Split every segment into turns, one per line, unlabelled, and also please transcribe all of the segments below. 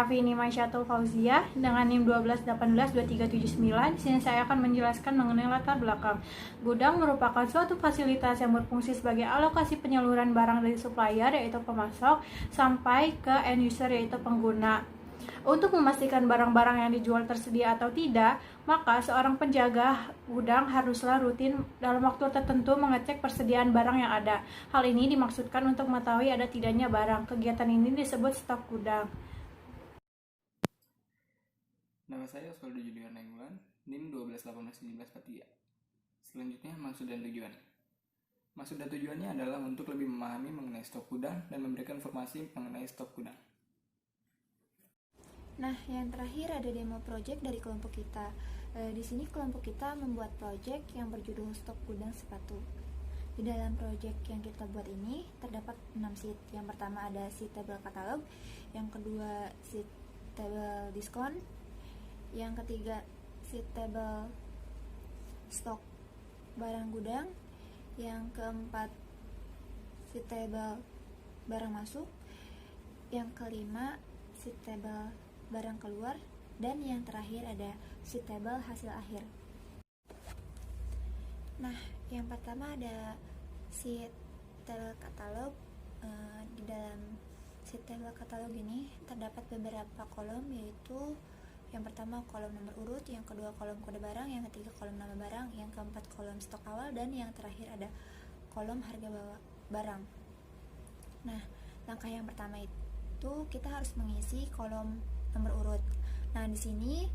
Kenalfi, ini Maisyatul Fauzia dengan NIM 12182379. Di sini saya akan menjelaskan mengenai latar belakang. Gudang merupakan suatu fasilitas yang berfungsi sebagai alokasi penyaluran barang dari supplier, yaitu pemasok, sampai ke end user, yaitu pengguna. Untuk memastikan barang-barang yang dijual tersedia atau tidak, maka seorang penjaga gudang haruslah rutin dalam waktu tertentu mengecek persediaan barang yang ada. Hal ini dimaksudkan untuk mengetahui ada tidaknya barang. Kegiatan ini disebut stok gudang.
Nama saya Osvaldo Julian Nainggolan, NIM 12181743. Selanjutnya, maksud dan tujuan. Maksud dan tujuannya adalah untuk lebih memahami mengenai stok gudang dan memberikan informasi mengenai stok gudang.
Nah, yang terakhir ada demo project dari kelompok kita. Di sini kelompok kita membuat project yang berjudul stok gudang sepatu. Di dalam project yang kita buat ini terdapat 6 sheet. Yang pertama ada sheet tabel katalog, yang kedua sheet tabel diskon, yang ketiga sheet tabel stok barang gudang, yang keempat sheet tabel barang masuk, yang kelima sheet tabel barang keluar, dan yang terakhir ada sheet tabel hasil akhir. Nah, yang pertama ada sheet tabel katalog. Di dalam sheet tabel katalog ini terdapat beberapa kolom, yaitu yang pertama kolom nomor urut, yang kedua kolom kode barang, yang ketiga kolom nama barang, yang keempat kolom stok awal, dan yang terakhir ada kolom harga barang. Nah, langkah yang pertama itu kita harus mengisi kolom nomor urut. Nah, di sini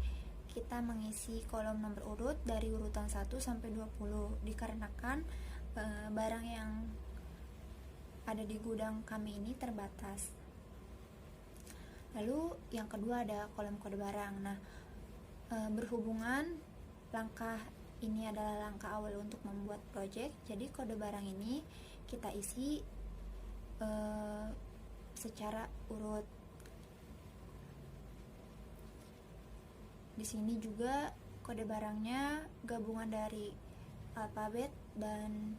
kita mengisi kolom nomor urut dari urutan 1 sampai 20 dikarenakan barang yang ada di gudang kami ini terbatas. Lalu yang kedua ada kolom kode barang. Nah, berhubungan langkah ini adalah langkah awal untuk membuat project, jadi kode barang ini kita isi secara urut. Di sini juga kode barangnya gabungan dari alfabet dan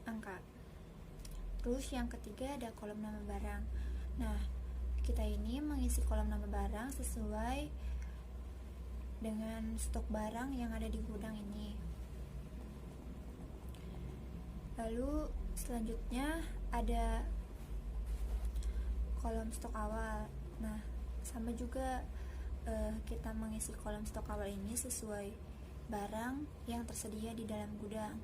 angka. Terus yang ketiga ada kolom nama barang. Nah, kita ini mengisi kolom nama barang sesuai dengan stok barang yang ada di gudang ini. Lalu selanjutnya ada kolom stok awal. Nah, sama juga kita mengisi kolom stok awal ini sesuai barang yang tersedia di dalam gudang.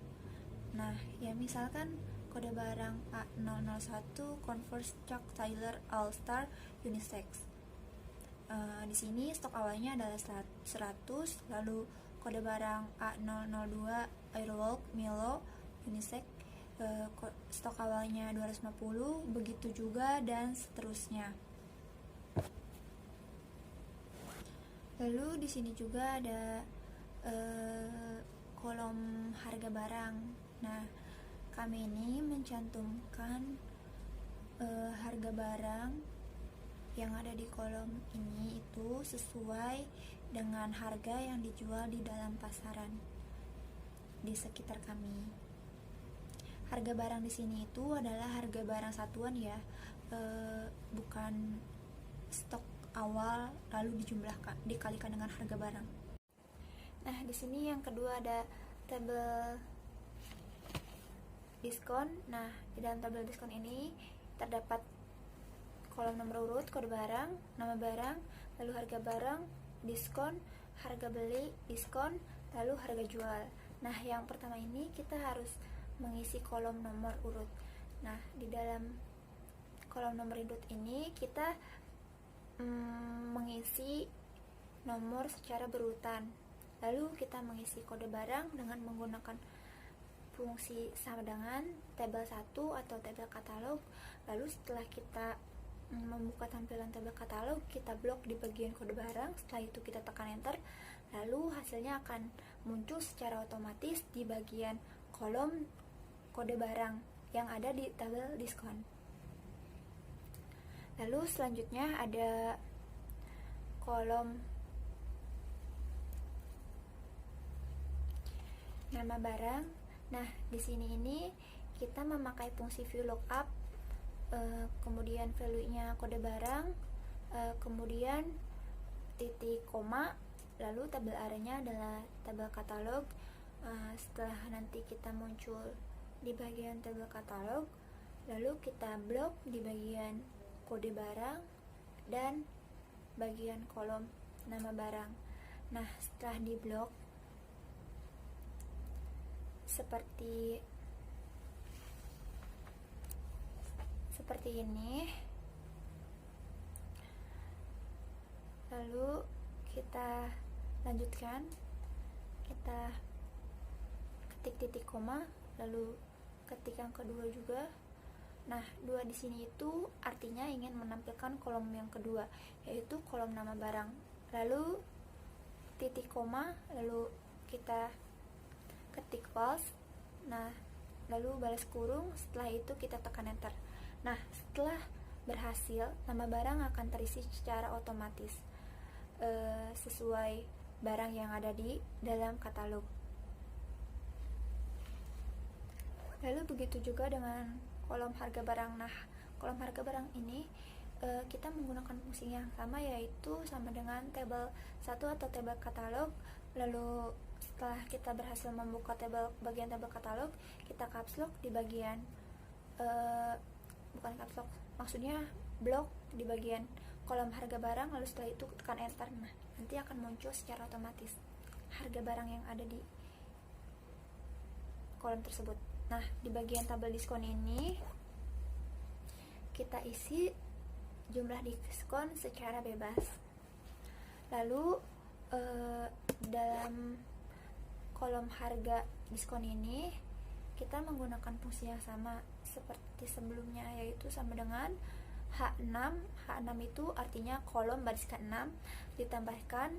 Nah, ya misalkan kode barang A001 Converse Chuck Taylor All Star Unisex. Di sini stok awalnya adalah 100, lalu kode barang A002 Airwalk Milo Unisex, stok awalnya 250, begitu juga dan seterusnya. Lalu di sini juga ada kolom harga barang. Nah, kami ini mencantumkan harga barang yang ada di kolom ini itu sesuai dengan harga yang dijual di dalam pasaran di sekitar kami. Harga barang di sini itu adalah harga barang satuan ya, bukan stok awal lalu dijumlahkan dikalikan dengan harga barang. Nah, di sini yang kedua ada tabel diskon. Nah, di dalam tabel diskon ini terdapat kolom nomor urut, kode barang, nama barang, lalu harga barang, diskon, harga beli, diskon, lalu harga jual. Nah, yang pertama ini kita harus mengisi kolom nomor urut. Nah, di dalam kolom nomor urut ini kita mengisi nomor secara berurutan. Lalu kita mengisi kode barang dengan menggunakan fungsi sama dengan tabel 1 atau tabel katalog. Lalu setelah kita membuka tampilan tabel katalog, kita blok di bagian kode barang. Setelah itu kita tekan enter, lalu hasilnya akan muncul secara otomatis di bagian kolom kode barang yang ada di tabel diskon. Lalu selanjutnya ada kolom nama barang. Nah, di sini ini kita memakai fungsi view lookup, kemudian value-nya kode barang, Kemudian titik koma, lalu tabel arahnya adalah tabel katalog. Setelah nanti kita muncul di bagian tabel katalog, lalu kita blok di bagian kode barang dan bagian kolom nama barang. Nah, setelah di blok seperti ini, lalu kita lanjutkan, kita ketik titik koma, lalu ketik yang kedua juga. Nah, 2 di sini itu artinya ingin menampilkan kolom yang kedua, yaitu kolom nama barang. Lalu titik koma, lalu kita ketik false. Nah, lalu balas kurung, setelah itu kita tekan enter. Nah, setelah berhasil, nama barang akan terisi secara otomatis sesuai barang yang ada di dalam katalog. Lalu begitu juga dengan kolom harga barang. Nah, kolom harga barang ini kita menggunakan fungsi yang sama, yaitu sama dengan tabel 1 atau tabel katalog. Lalu setelah kita berhasil membuka bagian tabel katalog, kita caps lock di bagian bukan caps lock, maksudnya blok di bagian kolom harga barang, lalu setelah itu tekan enter. Nah, nanti akan muncul secara otomatis harga barang yang ada di kolom tersebut. Nah, di bagian tabel diskon ini kita isi jumlah diskon secara bebas. Lalu dalam kolom harga diskon ini kita menggunakan fungsi yang sama seperti sebelumnya, yaitu sama dengan H6. H6 itu artinya kolom baris ke-6 ditambahkan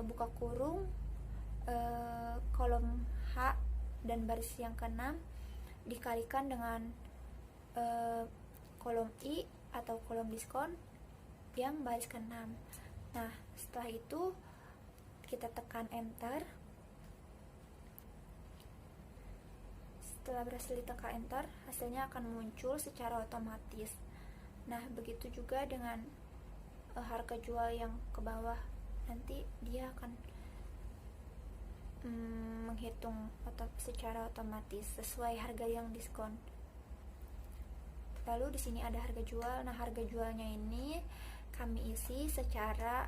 buka kurung kolom H dan baris yang ke-6 dikalikan dengan kolom I atau kolom diskon yang baris ke-6. Nah, setelah itu kita tekan enter. Setelah berhasil ditekan enter, hasilnya akan muncul secara otomatis. Nah, begitu juga dengan harga jual yang ke bawah, nanti dia akan menghitung secara otomatis sesuai harga yang diskon. Lalu di sini ada harga jual. Nah, harga jualnya ini kami isi secara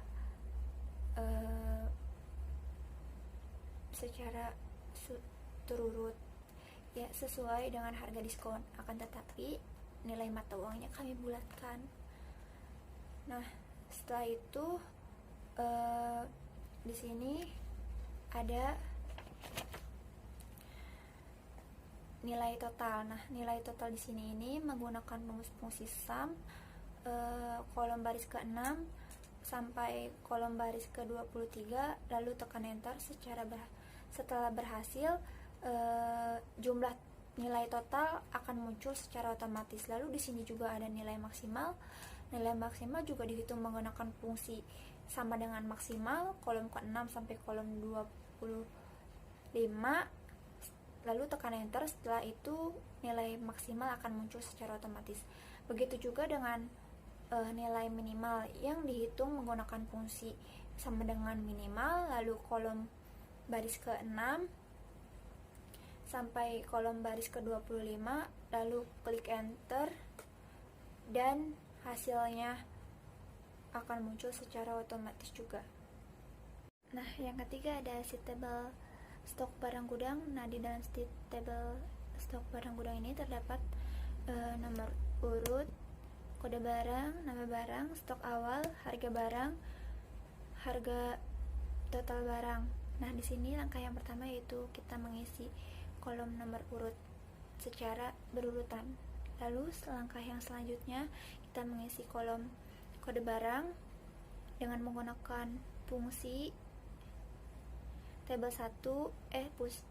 terurut, ya, sesuai dengan harga diskon. Akan tetapi nilai mata uangnya kami bulatkan. Nah, setelah itu di sini ada nilai total. Nah, nilai total di sini ini menggunakan fungsi sum, kolom baris ke-6 sampai kolom baris ke-23, lalu tekan enter. Setelah berhasil, jumlah nilai total akan muncul secara otomatis. Lalu di sini juga ada nilai maksimal. Nilai maksimal juga dihitung menggunakan fungsi sama dengan maksimal, kolom ke-6 sampai kolom 25. Lalu tekan enter. Setelah itu nilai maksimal akan muncul secara otomatis. Begitu juga dengan nilai minimal yang dihitung menggunakan fungsi sama dengan minimal, lalu kolom baris ke-6 sampai kolom baris ke-25, lalu klik enter dan hasilnya akan muncul secara otomatis juga. Nah, yang ketiga ada sheet table stok barang gudang. Nah, di dalam sheet table stok barang gudang ini terdapat nomor urut, kode barang, nama barang, stok awal, harga barang, harga total barang. Nah, di sini langkah yang pertama yaitu kita mengisi kolom nomor urut secara berurutan. Lalu langkah yang selanjutnya kita mengisi kolom kode barang dengan menggunakan fungsi tabel 1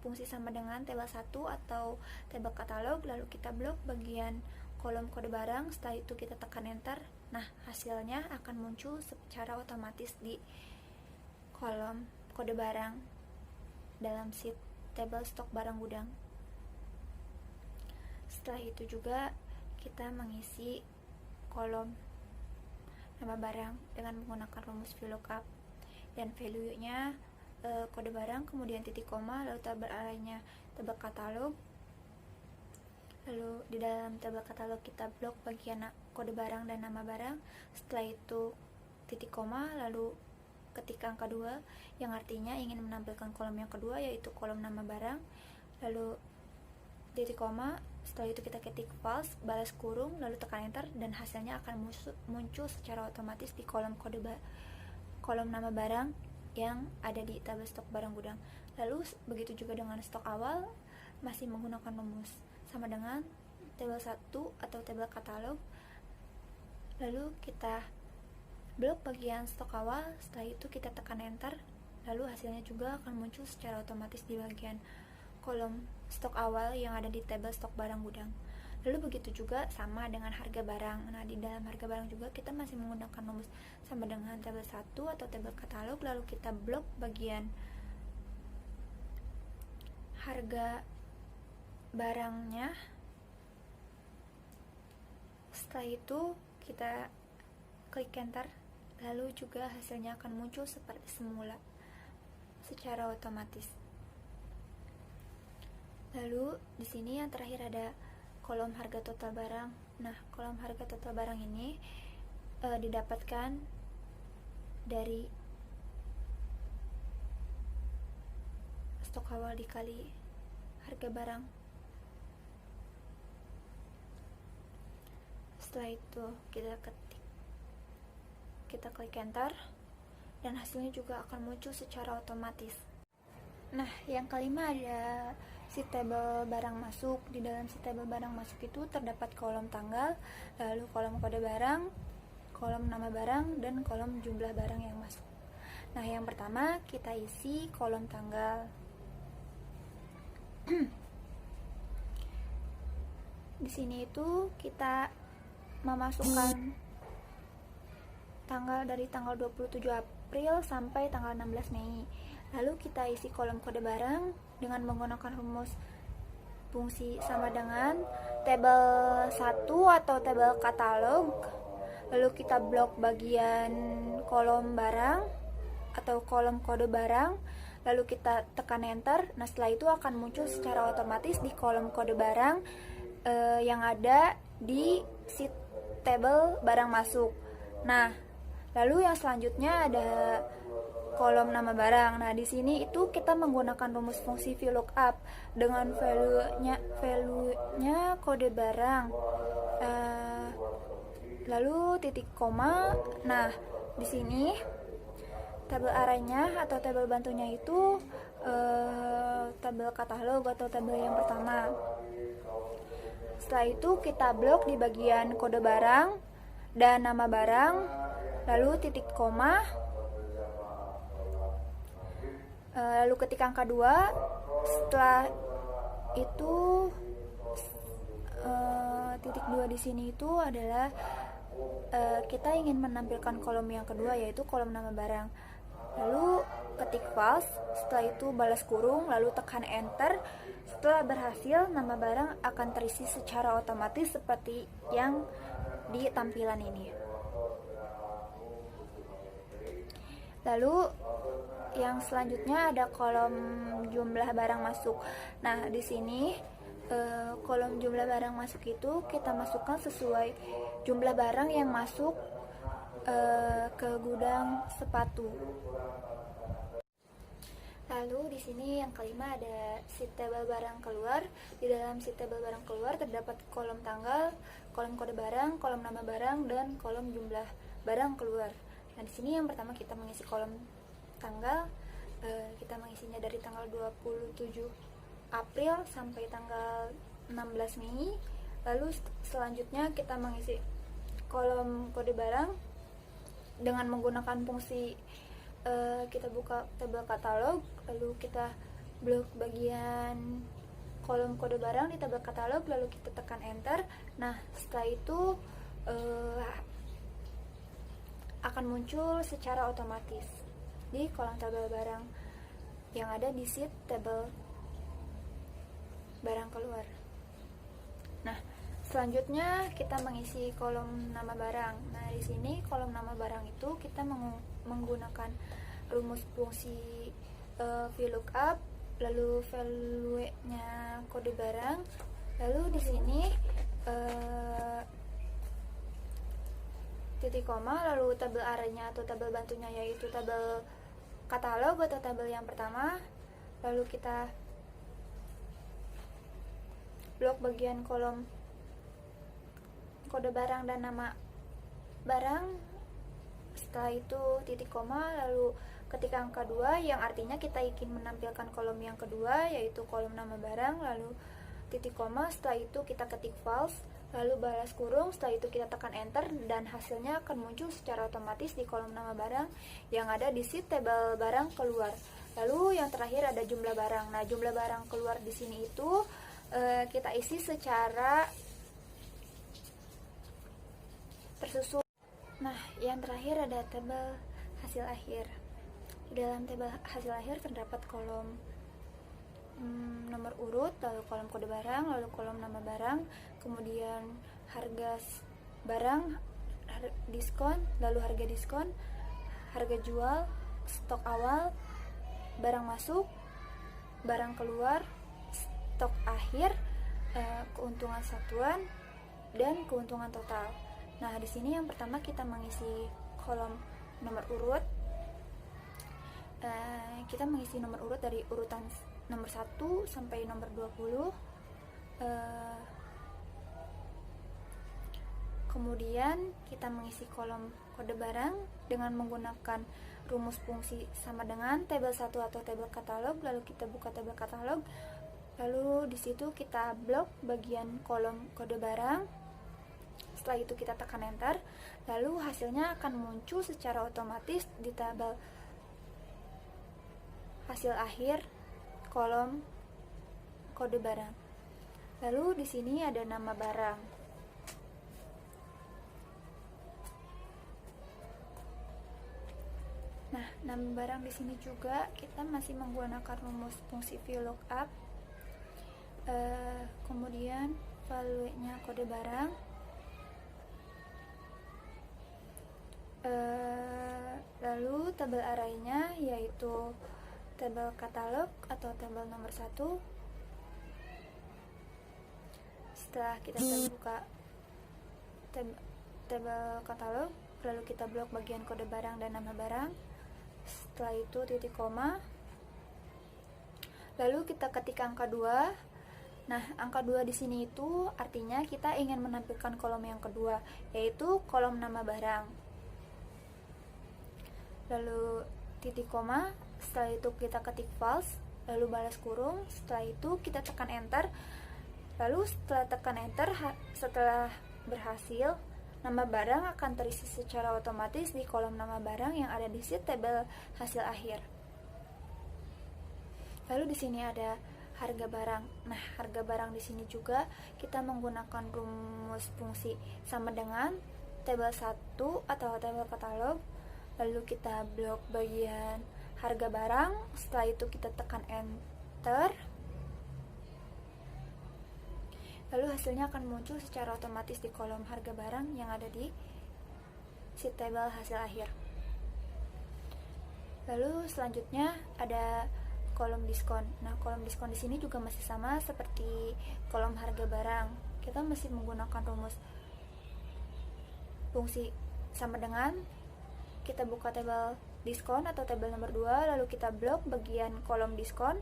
fungsi sama dengan tabel 1 atau tabel katalog. Lalu kita blok bagian kolom kode barang. Setelah itu kita tekan enter. Nah, hasilnya akan muncul secara otomatis di kolom kode barang dalam sheet table stok barang gudang. Setelah itu juga kita mengisi kolom nama barang dengan menggunakan rumus VLOOKUP dan value-nya kode barang, kemudian titik koma, lalu tabel arraynya tabel katalog. Lalu di dalam tabel katalog kita blok bagian kode barang dan nama barang. Setelah itu titik koma, lalu ketik angka 2 yang artinya ingin menampilkan kolom yang kedua yaitu kolom nama barang. Lalu titik koma, setelah itu kita ketik false, balas kurung, lalu tekan enter dan hasilnya akan muncul secara otomatis di kolom kolom nama barang yang ada di tabel stok barang gudang. Lalu begitu juga dengan stok awal, masih menggunakan rumus sama dengan tabel 1 atau tabel katalog. Lalu kita blok bagian stok awal, setelah itu kita tekan enter, lalu hasilnya juga akan muncul secara otomatis di bagian kolom stok awal yang ada di tabel stok barang gudang. Lalu begitu juga sama dengan harga barang. Nah, di dalam harga barang juga kita masih menggunakan rumus sama dengan tabel 1 atau tabel katalog, lalu kita blok bagian harga barangnya. Setelah itu kita klik enter, lalu juga hasilnya akan muncul seperti semula secara otomatis. Lalu di sini yang terakhir ada kolom harga total barang. Nah, kolom harga total barang ini didapatkan dari stok awal dikali harga barang. Setelah itu kita klik enter dan hasilnya juga akan muncul secara otomatis. Nah, yang kelima ada si tabel barang masuk. Di dalam si tabel barang masuk itu terdapat kolom tanggal, lalu kolom kode barang, kolom nama barang, dan kolom jumlah barang yang masuk. Nah, yang pertama kita isi kolom tanggal. Di sini itu kita memasukkan tanggal dari tanggal 27 April sampai tanggal 16 Mei. Lalu kita isi kolom kode barang dengan menggunakan rumus fungsi sama dengan tabel 1 atau tabel katalog. Lalu kita blok bagian kolom barang atau kolom kode barang, lalu kita tekan enter. Nah, setelah itu akan muncul secara otomatis di kolom kode barang yang ada di si tabel barang masuk. Nah, lalu yang selanjutnya ada kolom nama barang. Nah, di sini itu kita menggunakan rumus fungsi VLOOKUP dengan value-nya kode barang. Lalu titik koma. Nah, di sini tabel arraynya atau tabel bantunya itu tabel katalog atau tabel yang pertama. Setelah itu kita blok di bagian kode barang dan nama barang, lalu titik koma, lalu ketik angka 2. Setelah itu titik 2 di sini itu adalah kita ingin menampilkan kolom yang kedua yaitu kolom nama barang. Lalu ketik false, setelah itu balas kurung, lalu tekan enter. Setelah berhasil, nama barang akan terisi secara otomatis seperti yang di tampilan ini. Lalu yang selanjutnya ada kolom jumlah barang masuk. Nah, di sini kolom jumlah barang masuk itu kita masukkan sesuai jumlah barang yang masuk ke gudang sepatu. Lalu di sini yang kelima ada sheet tabel barang keluar. Di dalam sheet tabel barang keluar terdapat kolom tanggal, kolom kode barang, kolom nama barang, dan kolom jumlah barang keluar. Nah, di sini yang pertama kita mengisi kolom tanggal. Kita mengisinya dari tanggal 27 April sampai tanggal 16 Mei. Lalu selanjutnya kita mengisi kolom kode barang dengan menggunakan fungsi kita buka tabel katalog, lalu kita blok bagian kolom kode barang di tabel katalog, lalu kita tekan enter. Nah, setelah itu akan muncul secara otomatis di kolom tabel barang yang ada di sheet tabel barang keluar. Nah, selanjutnya kita mengisi kolom nama barang. Nah, di sini kolom nama barang itu kita menggunakan rumus fungsi VLOOKUP, lalu value-nya kode barang, lalu di sini titik koma, lalu tabel array-nya atau tabel bantunya yaitu tabel katalog atau tabel yang pertama, lalu kita blok bagian kolom kode barang dan nama barang. Setelah itu titik koma, lalu ketik angka 2 yang artinya kita ingin menampilkan kolom yang kedua yaitu kolom nama barang, lalu titik koma, setelah itu kita ketik false, lalu balas kurung, setelah itu kita tekan enter dan hasilnya akan muncul secara otomatis di kolom nama barang yang ada di sheet tabel barang keluar. Lalu yang terakhir ada jumlah barang. Nah, jumlah barang keluar di sini itu kita isi secara tersusun. Nah, yang terakhir ada tabel hasil akhir. Di dalam tabel hasil akhir terdapat kolom nomor urut, lalu kolom kode barang, lalu kolom nama barang, kemudian harga barang, diskon, lalu harga diskon, harga jual, stok awal, barang masuk, barang keluar, stok akhir, keuntungan satuan, dan keuntungan total. Nah, di sini yang pertama kita mengisi kolom nomor urut. Kita mengisi nomor urut dari urutan nomor 1 sampai nomor 20. Kemudian kita mengisi kolom kode barang dengan menggunakan rumus fungsi sama dengan tabel 1 atau tabel katalog, lalu kita buka tabel katalog, lalu di situ kita blok bagian kolom kode barang. Setelah itu kita tekan enter, lalu hasilnya akan muncul secara otomatis di tabel hasil akhir kolom kode barang. Lalu di sini ada nama barang. Nah, nama barang di sini juga kita masih menggunakan rumus fungsi VLOOKUP. Kemudian value-nya kode barang. Lalu tabel array-nya yaitu tabel katalog atau tabel nomor 1. Setelah kita buka tabel katalog, lalu kita blok bagian kode barang dan nama barang. Setelah itu titik koma, lalu kita ketik angka 2. Nah, angka 2 di sini itu artinya kita ingin menampilkan kolom yang kedua, yaitu kolom nama barang. Lalu titik koma, setelah itu kita ketik false, lalu balas kurung, setelah itu kita tekan enter. Lalu setelah tekan enter, setelah berhasil, nama barang akan terisi secara otomatis di kolom nama barang yang ada di sheet tabel hasil akhir. Lalu di sini ada harga barang. Nah, harga barang di sini juga kita menggunakan rumus fungsi sama dengan tabel 1 atau tabel katalog. Lalu kita blok bagian harga barang, setelah itu kita tekan enter, lalu hasilnya akan muncul secara otomatis di kolom harga barang yang ada di sheet tabel hasil akhir. Lalu selanjutnya ada kolom diskon. Nah, kolom diskon di sini juga masih sama seperti kolom harga barang. Kita masih menggunakan rumus fungsi sama dengan kita buka tabel diskon atau tabel nomor 2, lalu kita blok bagian kolom diskon,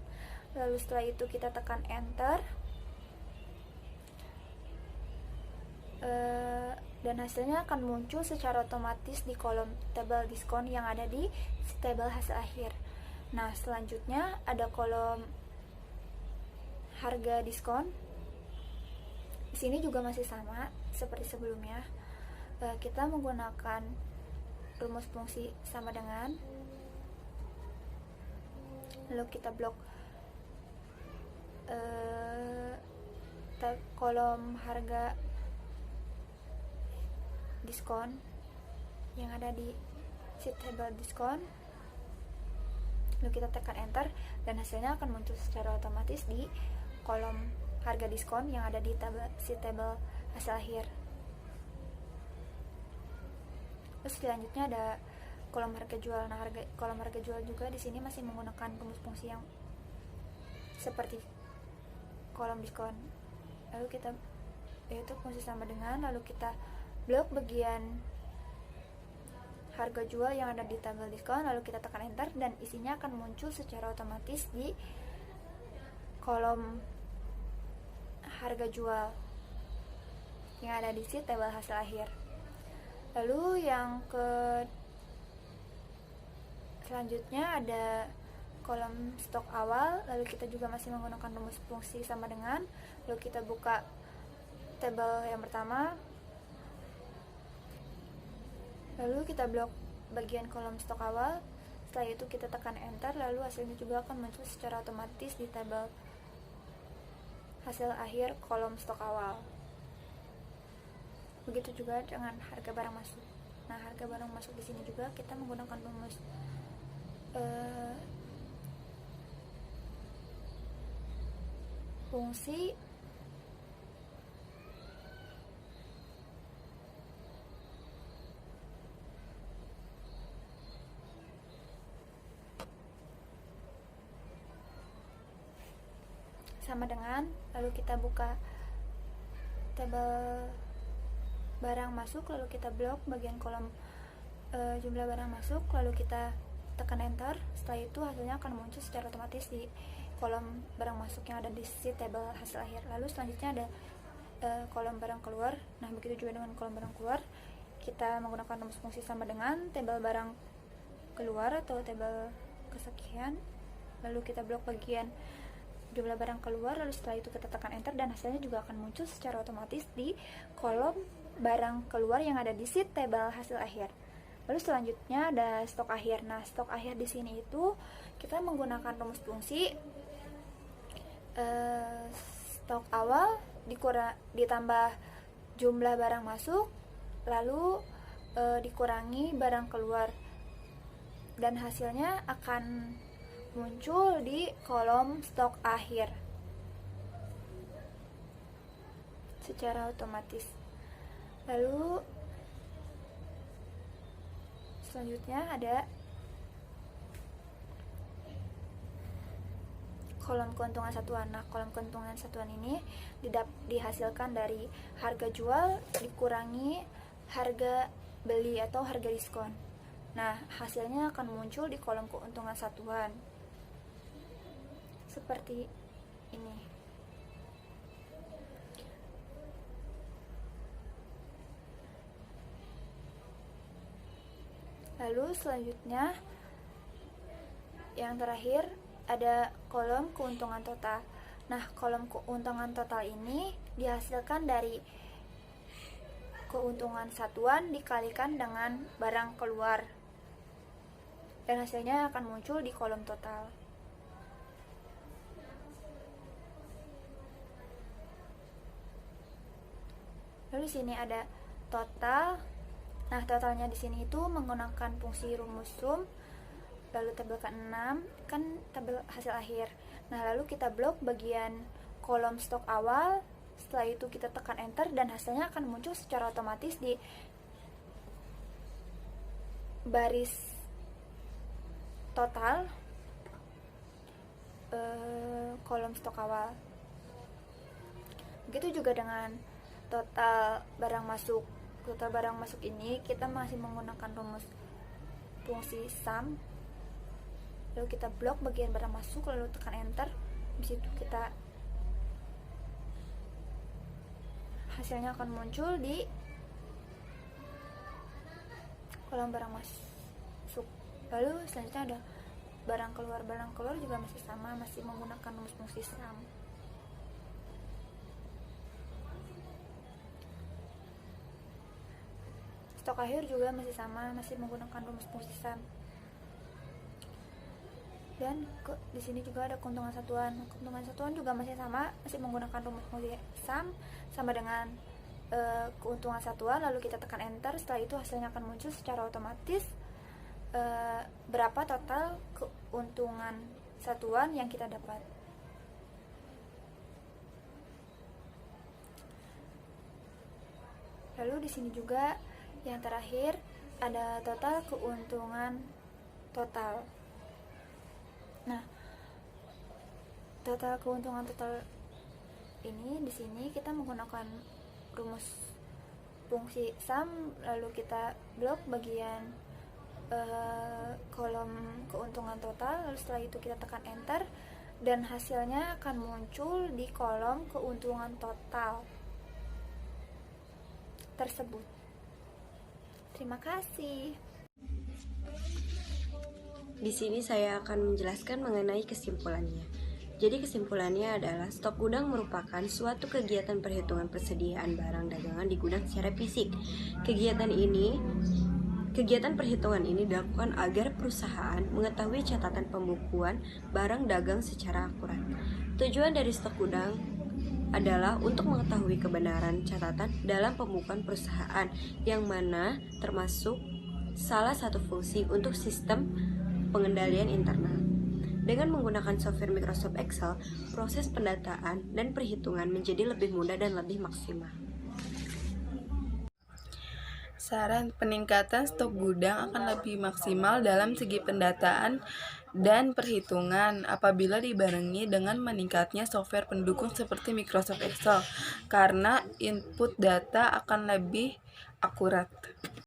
lalu setelah itu kita tekan enter, dan hasilnya akan muncul secara otomatis di kolom tabel diskon yang ada di tabel hasil akhir. Nah, selanjutnya ada kolom harga diskon. Di sini juga masih sama seperti sebelumnya. Kita menggunakan rumus fungsi sama dengan, lalu kita blok kolom harga diskon yang ada di sheet table diskon, lalu kita tekan enter dan hasilnya akan muncul secara otomatis di kolom harga diskon yang ada di tabel hasil akhir. Terus selanjutnya ada kolom harga jual. Nah, kolom harga jual juga di sini masih menggunakan rumus fungsi yang seperti kolom diskon. Lalu kita yaitu fungsi sama dengan, lalu kita blok bagian harga jual yang ada di tabel diskon, lalu kita tekan enter dan isinya akan muncul secara otomatis di kolom harga jual yang ada di tabel hasil akhir. Lalu yang selanjutnya ada kolom stok awal, lalu kita juga masih menggunakan rumus fungsi sama dengan, lalu kita buka tabel yang pertama, lalu kita blok bagian kolom stok awal. Setelah itu kita tekan enter, lalu hasilnya juga akan muncul secara otomatis di tabel hasil akhir kolom stok awal. Begitu juga dengan harga barang masuk. Nah, harga barang masuk di sini juga kita menggunakan rumus fungsi sama dengan, lalu kita buka tabel barang masuk, lalu kita blok bagian kolom jumlah barang masuk, lalu kita tekan enter. Setelah itu hasilnya akan muncul secara otomatis di kolom barang masuk yang ada di tabel hasil akhir. Lalu selanjutnya ada kolom barang keluar. Nah, begitu juga dengan kolom barang keluar, kita menggunakan rumus fungsi sama dengan tabel barang keluar atau tabel kesekian, lalu kita blok bagian jumlah barang keluar, lalu setelah itu kita tekan enter dan hasilnya juga akan muncul secara otomatis di kolom barang keluar yang ada di tabel hasil akhir. Lalu selanjutnya ada stok akhir. Nah, stok akhir di sini itu kita menggunakan rumus fungsi stok awal ditambah jumlah barang masuk, lalu dikurangi barang keluar, dan hasilnya akan muncul di kolom stok akhir secara otomatis. Lalu selanjutnya ada kolom keuntungan satuan. Nah, kolom keuntungan satuan ini dihasilkan dari harga jual dikurangi harga beli atau harga diskon. Nah, hasilnya akan muncul di kolom keuntungan satuan seperti ini. Lalu selanjutnya yang terakhir ada kolom keuntungan total. Nah, kolom keuntungan total ini dihasilkan dari keuntungan satuan dikalikan dengan barang keluar, dan hasilnya akan muncul di kolom total. Lalu di sini ada total. Nah, totalnya di sini itu menggunakan fungsi rumus sum, lalu tabel ke-6 kan tabel hasil akhir. Nah, lalu kita blok bagian kolom stok awal. Setelah itu kita tekan enter dan hasilnya akan muncul secara otomatis di baris total kolom stok awal. Begitu juga dengan total barang masuk. Total barang masuk ini kita masih menggunakan rumus fungsi sum. Lalu kita blok bagian barang masuk, lalu tekan enter. Di situ kita hasilnya akan muncul di kolom barang masuk. Lalu selanjutnya ada barang keluar. Barang keluar juga masih sama, masih menggunakan rumus fungsi sum. Stok akhir juga masih sama, masih menggunakan rumus fungsi sum. Dan di sini juga ada keuntungan satuan. Keuntungan satuan juga masih sama, masih menggunakan rumus fungsi sum sama dengan keuntungan satuan. Lalu kita tekan enter. Setelah itu hasilnya akan muncul secara otomatis berapa total keuntungan satuan yang kita dapat. Lalu di sini juga yang terakhir ada total keuntungan total. Nah, total keuntungan total ini di sini kita menggunakan rumus fungsi sum, lalu kita blok bagian kolom keuntungan total, lalu setelah itu kita tekan enter dan hasilnya akan muncul di kolom keuntungan total tersebut. Terima kasih.
Di sini saya akan menjelaskan mengenai kesimpulannya. Jadi kesimpulannya adalah stok gudang merupakan suatu kegiatan perhitungan persediaan barang dagangan di gudang secara fisik. Kegiatan perhitungan ini dilakukan agar perusahaan mengetahui catatan pembukuan barang dagang secara akurat. Tujuan dari stok gudang adalah untuk mengetahui kebenaran catatan dalam pembukuan perusahaan, yang mana termasuk salah satu fungsi untuk sistem pengendalian internal. Dengan menggunakan software Microsoft Excel, proses pendataan dan perhitungan menjadi lebih mudah dan lebih maksimal.
Saran peningkatan stok gudang akan lebih maksimal dalam segi pendataan dan perhitungan apabila dibarengi dengan meningkatnya software pendukung seperti Microsoft Excel, karena input data akan lebih akurat.